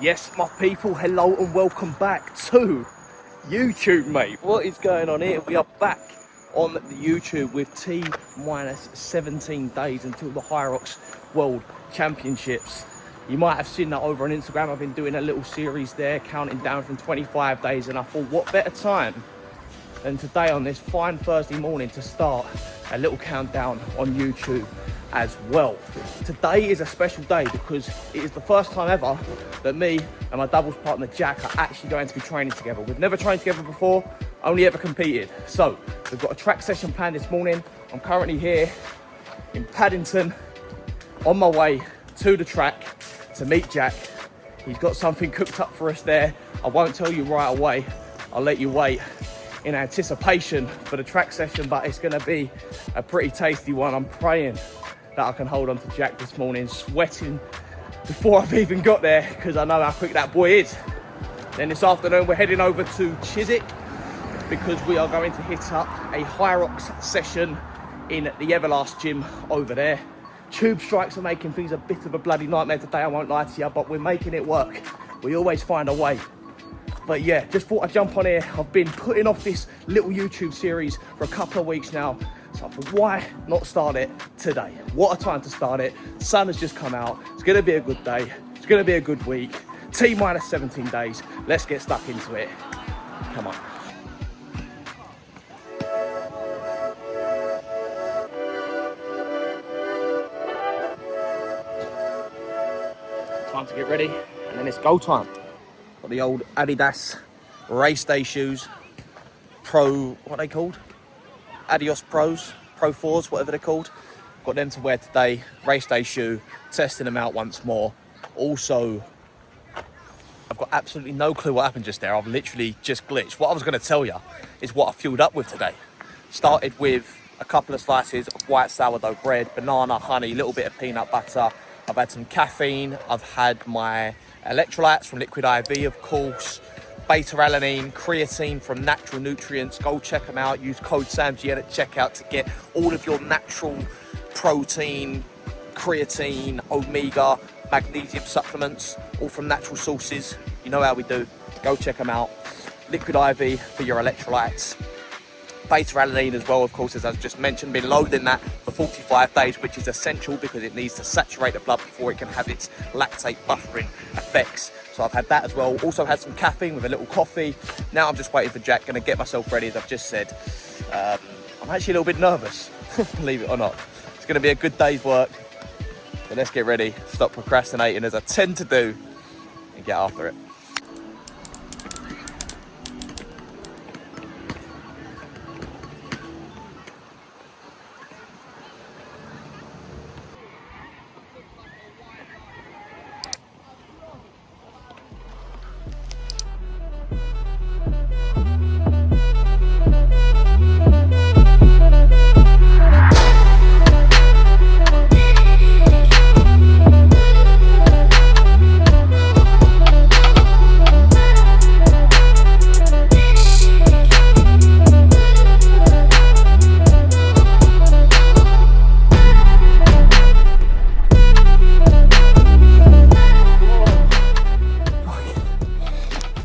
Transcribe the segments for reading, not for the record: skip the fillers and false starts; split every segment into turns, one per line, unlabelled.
Yes, my people, hello and welcome back to YouTube, mate. What is going on here? We are back on the YouTube with T-minus 17 days until the HYROX World Championships. You might have seen that over on Instagram. I've been doing a little series there, counting down from 25 days, and I thought, what better time than today on this fine Thursday morning to start a little countdown on YouTube as well. Today is a special day because it is the first time ever that me and my doubles partner Jack are actually going to be training together. We've never trained together before, only ever competed. So we've got a track session planned this morning. I'm currently here in Paddington on my way to the track to meet Jack. He's got something cooked up for us there. I won't tell you right away. I'll let you wait in anticipation for the track session, but it's gonna be a pretty tasty one. I'm praying that I can hold on to Jack this morning, sweating before I've even got there because I know how quick that boy is. Then this afternoon we're heading over to Chiswick because we are going to hit up a HYROX session in the Everlast gym over there. Tube strikes are making things a bit of a bloody nightmare today, I won't lie to you, but we're making it work. We always find a way. But yeah, just thought I'd jump on here. I've been putting off this little YouTube series for a couple of weeks now. So I thought, why not start it today? What a time to start it. Sun has just come out. It's gonna be a good day. It's gonna be a good week. T-minus 17 days. Let's get stuck into it. Come on. Time to get ready, and then it's go time. Got the old Adidas race day shoes. What are they called? Adios Pros, Pro 4s, whatever they're called. Got them to wear today. Race day shoe, testing them out once more. Also, I've got absolutely no clue what happened just there. I've literally just glitched. What I was going to tell you is what I fueled up with today. Started with a couple of slices of white sourdough bread, banana, honey, a little bit of peanut butter. I've had some caffeine. I've had my electrolytes from Liquid IV, of course. Beta-alanine, creatine from Natural Nutrients. Go check them out. Use code SAMGN at checkout to get all of your natural protein, creatine, omega, magnesium supplements, all from natural sources. You know how we do. Go check them out. Liquid IV for your electrolytes. Beta-alanine as well, of course, as I've just mentioned, been loading that for 45 days, which is essential because it needs to saturate the blood before it can have its lactate buffering effects. So I've had that as well. Also had some caffeine with a little coffee. Now I'm just waiting for Jack. Gonna get myself ready, as I've just said. I'm actually a little bit nervous, believe it or not. It's gonna be a good day's work. So let's get ready, stop procrastinating as I tend to do, and get after it.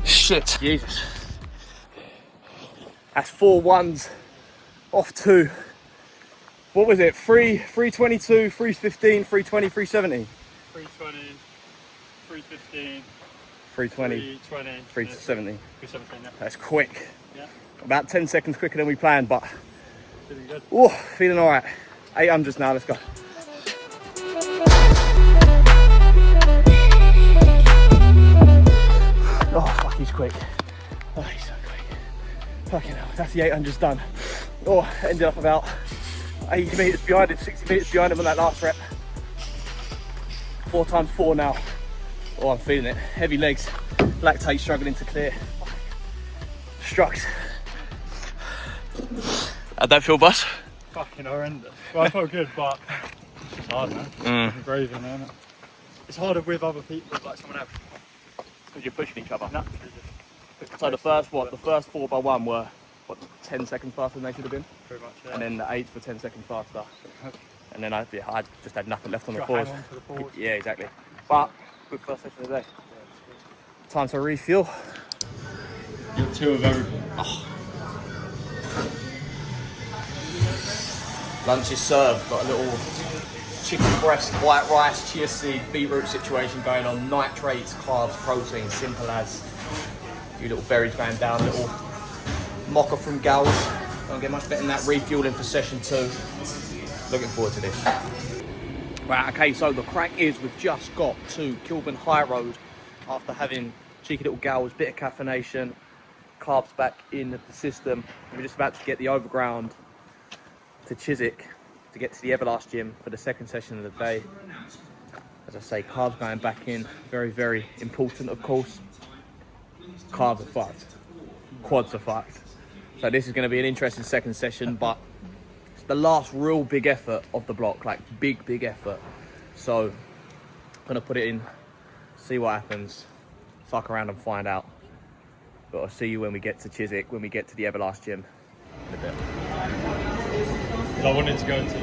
Shit. Jesus. That's 4 ones off 2. What was it? 322, 315, 320, 370?
320, 315,
320,
320,
370.
317, yeah.
That's quick.
Yeah.
About 10 seconds quicker than we planned, but
Feeling good.
oh, feeling all right. 800s now, let's go. Oh, fuck, he's quick. Oh, he's so quick. Fucking hell, that's the 800s done. Oh, ended up about 80 metres behind him, 60 metres behind him on that last rep. 4 times 4 now. Oh, I'm feeling it. Heavy legs, lactate struggling to clear. Struct. How'd that feel, boss?
Fucking horrendous. Well, I felt good, but it's hard, man. It's braving, man. It's harder with other people, like someone else.
Because you're pushing each other.
Naturally, just
So the first 4 by 1 were, what, 10 seconds faster than they should have been?
pretty much, yeah.
And then the 8s were 10 seconds faster. And then I just had nothing left on the
Got
fours.
hang on for the fours.
Yeah, exactly. But good first session of the day. Time to refuel.
Get 2 of everything.
Oh. Lunch is served. Got a little chicken breast, white rice, chia seed, beetroot situation going on. Nitrates, carbs, protein, simple as. A few little berries going down. Little mocha from Gals. Don't get much better than that. Refueling for session 2. Looking forward to this. Right, okay, so the crack is we've just got to Kilburn High Road after having cheeky little Gals, bit of caffeination, carbs back in the system. We're just about to get the overground to Chiswick to get to the Everlast gym for the second session of the day. As I say, carbs going back in, very, very important, of course. Carbs are fucked, quads are fucked. So this is going to be an interesting second session, but it's the last real big effort of the block, like big effort. So I'm going to put it in, see what happens, fuck around and find out. But I'll see you when we get to Chiswick, when we get to the Everlast gym in a bit.
I wanted to go to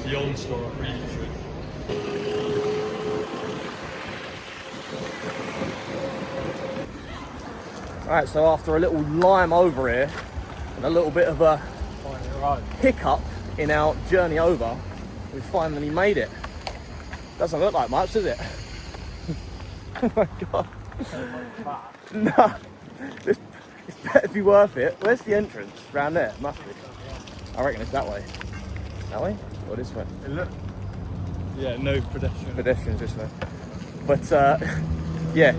the old store for each.
Alright, so after a little lime over here and a little bit of a hiccup in our journey over, we finally made it. Doesn't look like much, does it? Oh my god. No, it's better be worth it. Where's the entrance? Round there? Must be. I reckon it's that way. That way? Or this way?
Yeah, no pedestrians.
Pedestrians this way. But yeah,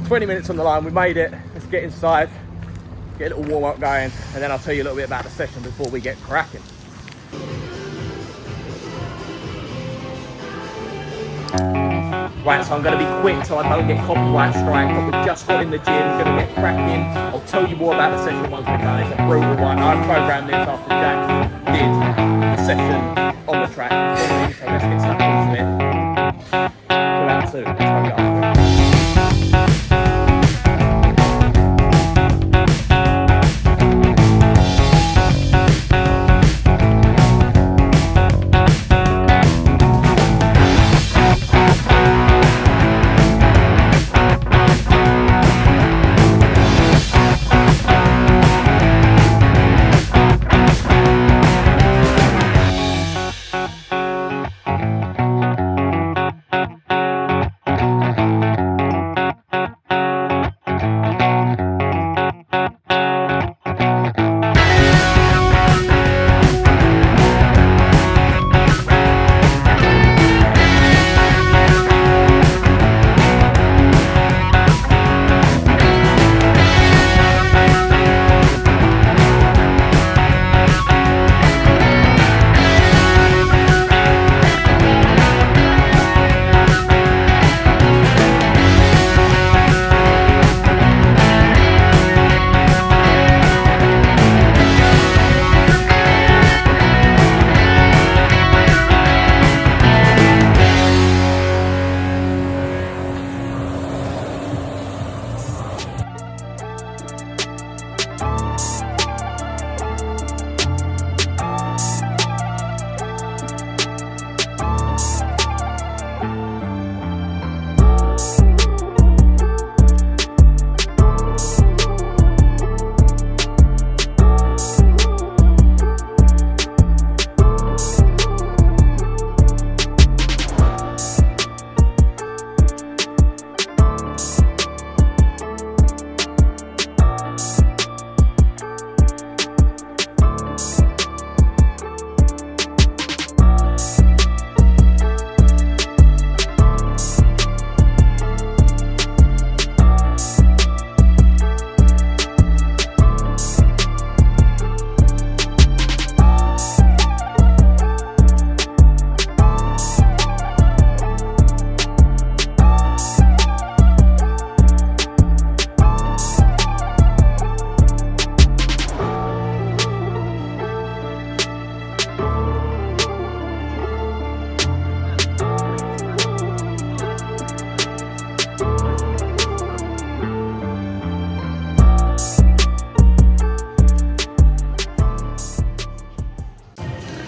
20 minutes on the line, we made it. Let's get inside, get a little warm up going, and then I'll tell you a little bit about the session before we get cracking. Right, so I'm going to be quick so I don't get copyright strike, but we've just got in the gym, going to get cracking. I'll tell you more about the session once we're done. It's a brutal one. I've programmed this after Jack did the session on the track before me, so let's get stuck into it. Pull out 2, let's go after it.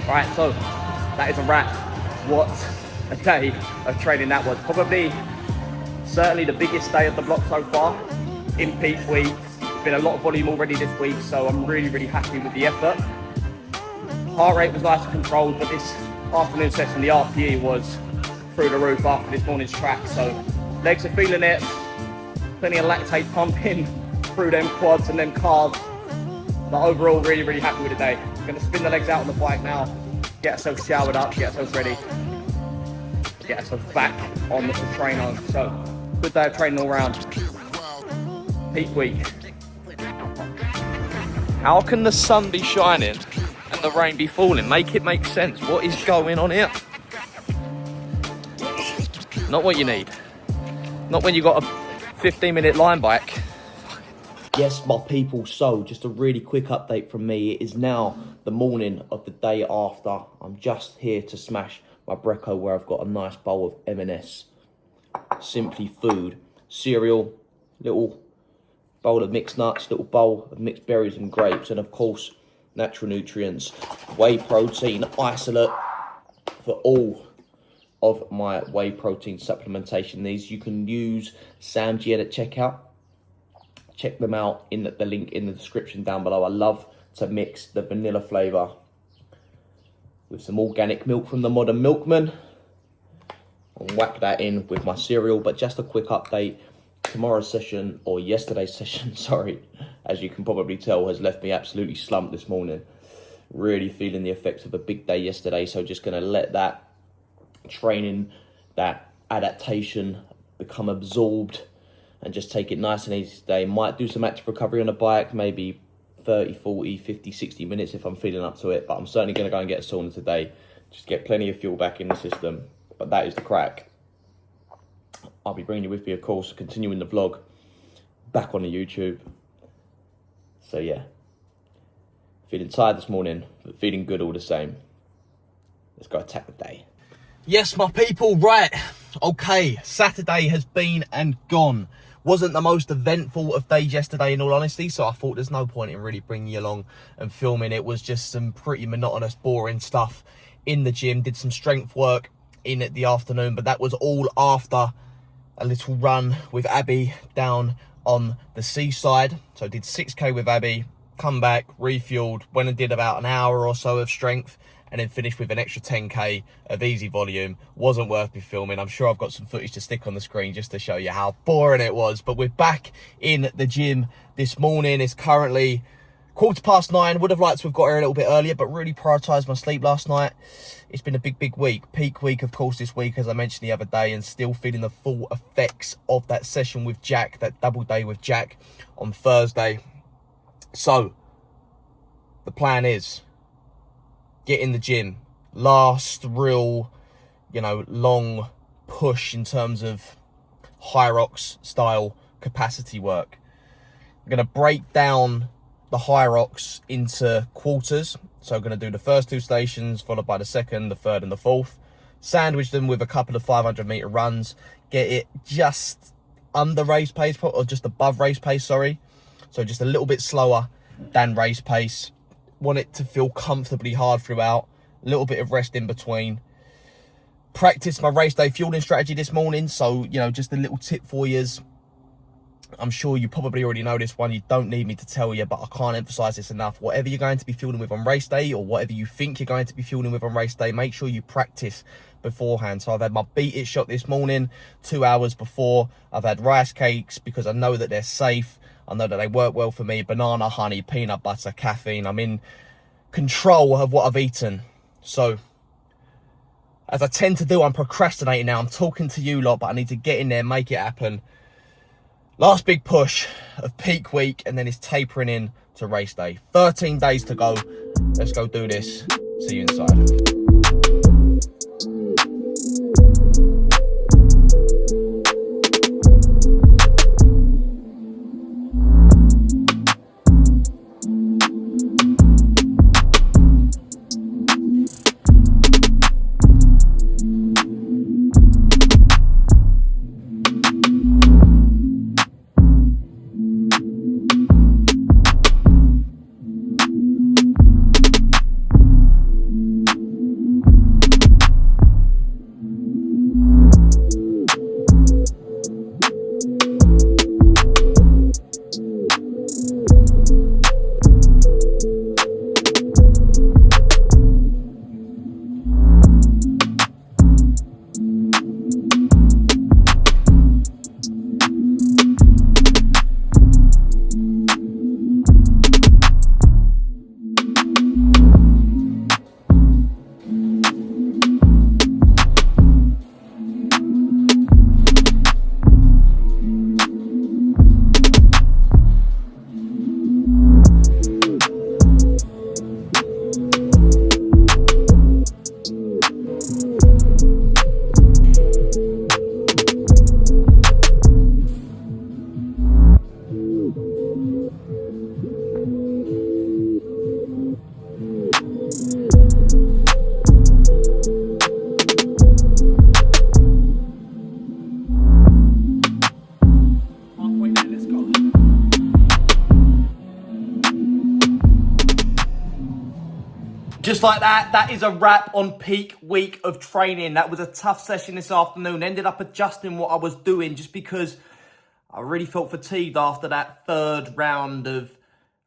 Right, so that is a wrap. What a day of training that was. Probably Certainly the biggest day of the block so far in peak week. There's been a lot of volume already this week, so I'm really happy with the effort. Heart rate was nice and controlled, but this afternoon session, the RPE was through the roof after this morning's track. So legs are feeling it, plenty of lactate pumping through them quads and them calves. But overall, really happy with the day. Gonna spin the legs out on the bike now, get ourselves showered up, get ourselves ready, get ourselves back on the train on. So good day of training all round. Peak week. How can the sun be shining and the rain be falling? Make it make sense. What is going on here? Not what you need. Not when you got a 15-minute line bike. Yes, my people, so just a really quick update from me. It is now the morning of the day after. I'm just here to smash my brecco where I've got a nice bowl of M&S. Simply food, cereal, little bowl of mixed nuts, little bowl of mixed berries and grapes, and of course, natural nutrients, whey protein isolate for all of my whey protein supplementation needs. You can use SamGN at checkout. Check them out in the link in the description down below. I love to mix the vanilla flavour with some organic milk from the Modern Milkman and whack that in with my cereal. But just a quick update, tomorrow's session, or yesterday's session, sorry, as you can probably tell, has left me absolutely slumped this morning. Really feeling the effects of a big day yesterday, so just going to let that training, that adaptation become absorbed and just take it nice and easy today. Might do some active recovery on the bike, maybe 30, 40, 50, 60 minutes if I'm feeling up to it, but I'm certainly going to go and get a sauna today, just get plenty of fuel back in the system. But that is the crack. I'll be bringing you with me, of course, continuing the vlog back on the YouTube. So yeah, feeling tired this morning, but feeling good all the same. Let's go attack the day. Yes, my people, right. Okay, Saturday has been and gone. Wasn't the most eventful of days yesterday, in all honesty, so I thought there's no point in really bringing you along and filming. It was just some pretty monotonous, boring stuff in the gym. Did some strength work in the afternoon, but that was all after a little run with Abby down on the seaside. So I did 6k with Abby, come back, refueled, went and did about an hour or so of strength, and then finished with an extra 10k of easy volume. Wasn't worth me filming. I'm sure I've got some footage to stick on the screen just to show you how boring it was. But we're back in the gym this morning. It's currently 9:15. Would have liked to have got here a little bit earlier, but really prioritised my sleep last night. It's been a big week. Peak week, of course, this week, as I mentioned the other day, and still feeling the full effects of that session with Jack, that double day with Jack on Thursday. So, the plan is get in the gym. Last real, long push in terms of HYROX style capacity work. I'm going to break down the HYROX into quarters. So I'm going to do the first 2 stations, followed by the second, the third and the fourth. Sandwich them with a couple of 500-meter runs. Get it just under race pace, or just above race pace, sorry. So just a little bit slower than race pace. Want it to feel comfortably hard throughout. A little bit of rest in between. Practice my race day fueling strategy this morning. So, just a little tip for you. I'm sure you probably already know this one. You don't need me to tell you, but I can't emphasize this enough. Whatever you're going to be fueling with on race day, or whatever you think you're going to be fueling with on race day, make sure you practice beforehand. So I've had my Beat It shot this morning, 2 hours before. I've had rice cakes because I know that they're safe. I know that they work well for me. Banana, honey, peanut butter, caffeine. I'm in control of what I've eaten. So, as I tend to do, I'm procrastinating now. I'm talking to you lot, but I need to get in there, make it happen. Last big push of peak week, and then it's tapering in to race day. 13 days to go. Let's go do this. See you inside. Just like that, that is a wrap on peak week of training. That was a tough session this afternoon. Ended up adjusting what I was doing just because I really felt fatigued after that third round of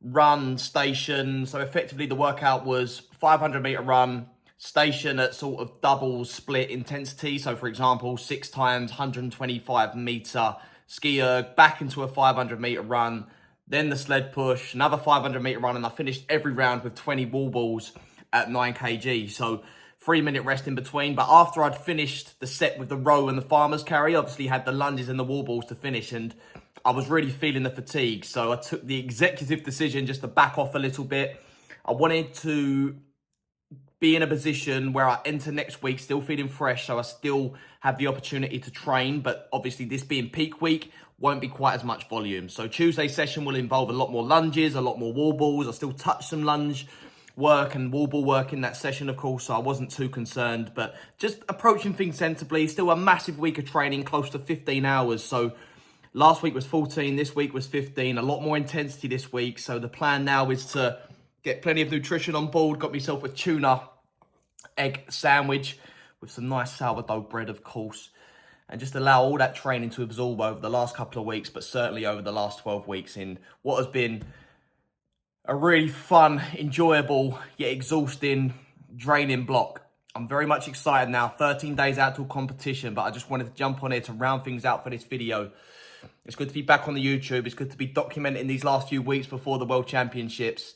run station. So effectively the workout was 500 meter run, station at sort of double split intensity. So for example, 6 times 125 meter ski erg, back into a 500 meter run, then the sled push, another 500 meter run, and I finished every round with 20 wall balls at 9 kg. So 3-minute rest in between. But after I'd finished the set with the row and the farmer's carry, obviously had the lunges and the wall balls to finish, and I was really feeling the fatigue. So I took the executive decision just to back off a little bit. I wanted to be in a position where I enter next week still feeling fresh, so I still have the opportunity to train. But obviously this being peak week, won't be quite as much volume. So Tuesday's session will involve a lot more lunges, a lot more wall balls. I still touch some lunge work and wall ball work in that session, of course, so I wasn't too concerned, but just approaching things sensibly. Still a massive week of training, close to 15 hours. So last week was 14, this week was 15, a lot more intensity this week. So the plan now is to get plenty of nutrition on board. Got myself a tuna egg sandwich with some nice sourdough bread, of course, and just allow all that training to absorb over the last couple of weeks, but certainly over the last 12 weeks in what has been a really fun, enjoyable, yet exhausting, draining block. I'm very much excited now. 13 days out till competition, but I just wanted to jump on here to round things out for this video. It's good to be back on the YouTube. It's good to be documenting these last few weeks before the World Championships.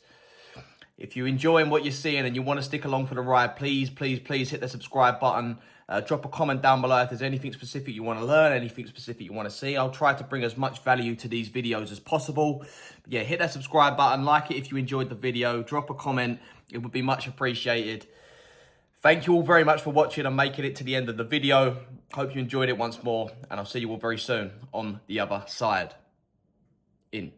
If you're enjoying what you're seeing and you want to stick along for the ride, please, please, please hit the subscribe button. Drop a comment down below if there's anything specific you want to learn, anything specific you want to see. I'll try to bring as much value to these videos as possible. But yeah, hit that subscribe button, like it if you enjoyed the video, drop a comment. It would be much appreciated. Thank you all very much for watching and making it to the end of the video. Hope you enjoyed it once more, and I'll see you all very soon on the other side. In.